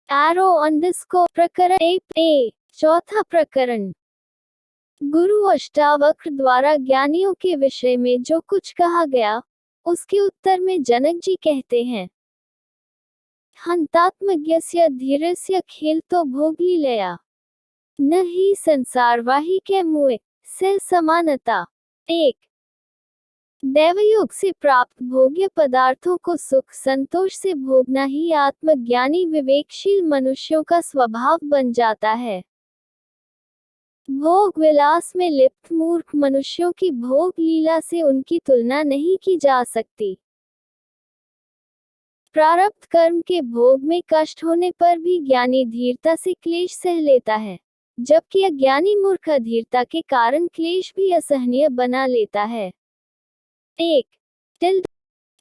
प्रकरण ए। चौथा प्रकरण। गुरु अष्टावक्र द्वारा ज्ञानियों के विषय में जो कुछ कहा गया, उसके उत्तर में जनक जी कहते हैं, हंतात्मज्ञस्य धीरस्य खेलतो भोगलीलया न ही संसारवाही के मुए से समानता। एक, दैवयोग से प्राप्त भोग्य पदार्थों को सुख संतोष से भोगना ही आत्मज्ञानी विवेकशील मनुष्यों का स्वभाव बन जाता है। भोग विलास में लिप्त मूर्ख मनुष्यों की भोग लीला से उनकी तुलना नहीं की जा सकती। प्रारब्ध कर्म के भोग में कष्ट होने पर भी ज्ञानी धीरता से क्लेश सह लेता है, जबकि अज्ञानी मूर्ख अधीरता के कारण क्लेश भी असहनीय बना लेता है। एक,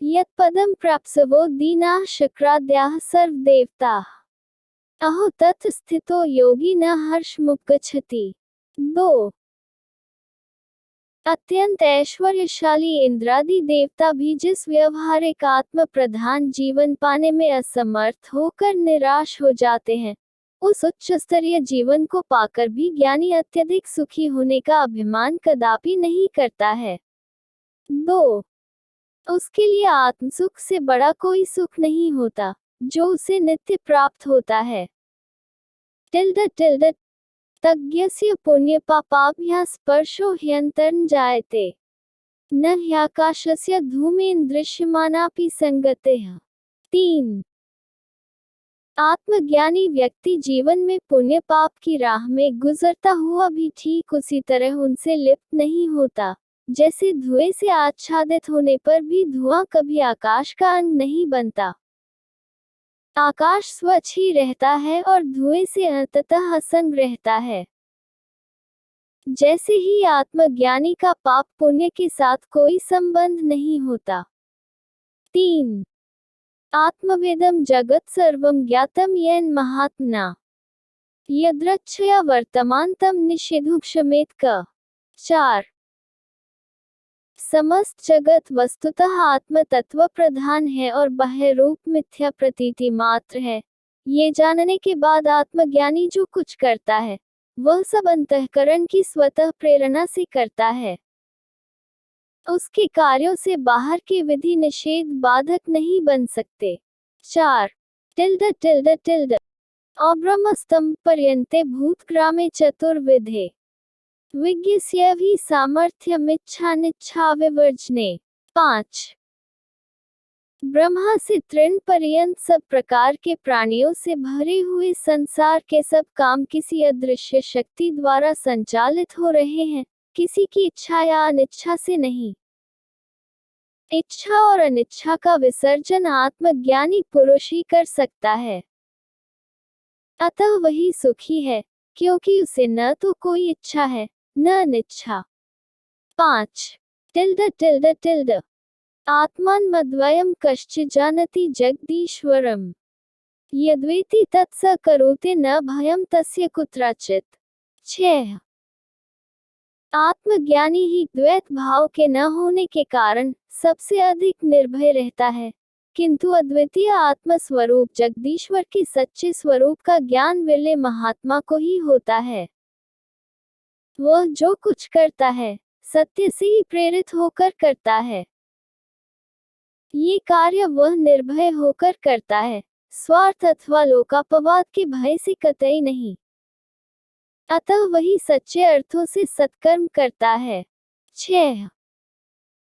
यत् पदम प्राप्स्वो दीनाः शक्राद्याः सर्वदेवताः अहो तत् स्थितो योगी न हर्षमुपगच्छति। 2, अत्यंत ऐश्वर्यशाली इंद्रादि देवता भी जिस व्यवहारिक आत्म प्रधान जीवन पाने में असमर्थ होकर निराश हो जाते हैं, उस उच्च स्तरीय जीवन को पाकर भी ज्ञानी अत्यधिक सुखी होने का अभिमान कदापि नहीं करता है। 2, उसके लिए आत्मसुख से बड़ा कोई सुख नहीं होता, जो उसे नित्य प्राप्त होता है। तज्ञस्य पुण्य पापाभ्यां स्पर्शो ह्यन्तर्न जायते न ह्याकाशस्य धूमेन दृश्यमानापि संगतेः। 3, आत्मज्ञानी व्यक्ति जीवन में पुण्य पाप की राह में गुजरता हुआ भी ठीक उसी तरह उनसे लिप्त नहीं होता, जैसे धुएं से आच्छादित होने पर भी धुआं कभी आकाश का अंग नहीं बनता। आकाश स्वच्छ ही रहता है और धुएं से अंततः असंग रहता है। जैसे ही आत्मज्ञानी का पाप पुण्य के साथ कोई संबंध नहीं होता। 3, आत्मवेदम जगत सर्वम ज्ञातम येन महात्मना यदृच्छया वर्तमानतम निषेधु क्षमेत क। 4, समस्त जगत वस्तुतः आत्म तत्व प्रधान है और बाह्य रूप मिथ्या प्रतीति मात्र है। ये जानने के बाद आत्मज्ञानी जो कुछ करता है, वह सब अंतःकरण की स्वतः प्रेरणा से करता है। उसके कार्यों से बाहर के विधि निषेध बाधक नहीं बन सकते। 4, अब्रह्मस्तंभ पर्यन्ते भूतग्रामे चतुर्विधे विज्ञस्य सामर्थ्यमिच्छानिच्छा विवर्जने। 5, ब्रह्मा से तृण पर्यंत सब प्रकार के प्राणियों से भरे हुए संसार के सब काम किसी अदृश्य शक्ति द्वारा संचालित हो रहे हैं, किसी की इच्छा या अनिच्छा से नहीं। इच्छा और अनिच्छा का विसर्जन आत्मज्ञानी पुरुष ही कर सकता है। अतः वही सुखी है, क्योंकि उसे न तो कोई इच्छा है, न अनिच्छा। 5, आत्मानमद्वयं कश्चित् जानति जगदीश्वरम् यद्वेति तत्स करोति न भयं तस्य कुत्रचित्। 6, आत्मज्ञानी ही द्वैत भाव के न होने के कारण सबसे अधिक निर्भय रहता है, किंतु अद्वितीय आत्म स्वरूप जगदीश्वर के सच्चे स्वरूप का ज्ञान विरले महात्मा को ही होता है। वह जो कुछ करता है, सत्य से ही प्रेरित होकर करता है। ये कार्य वह निर्भय होकर करता है, स्वार्थ अथवा लोकापवाद के भय से कतई नहीं। अतः वही सच्चे अर्थों से सत्कर्म करता है। 6,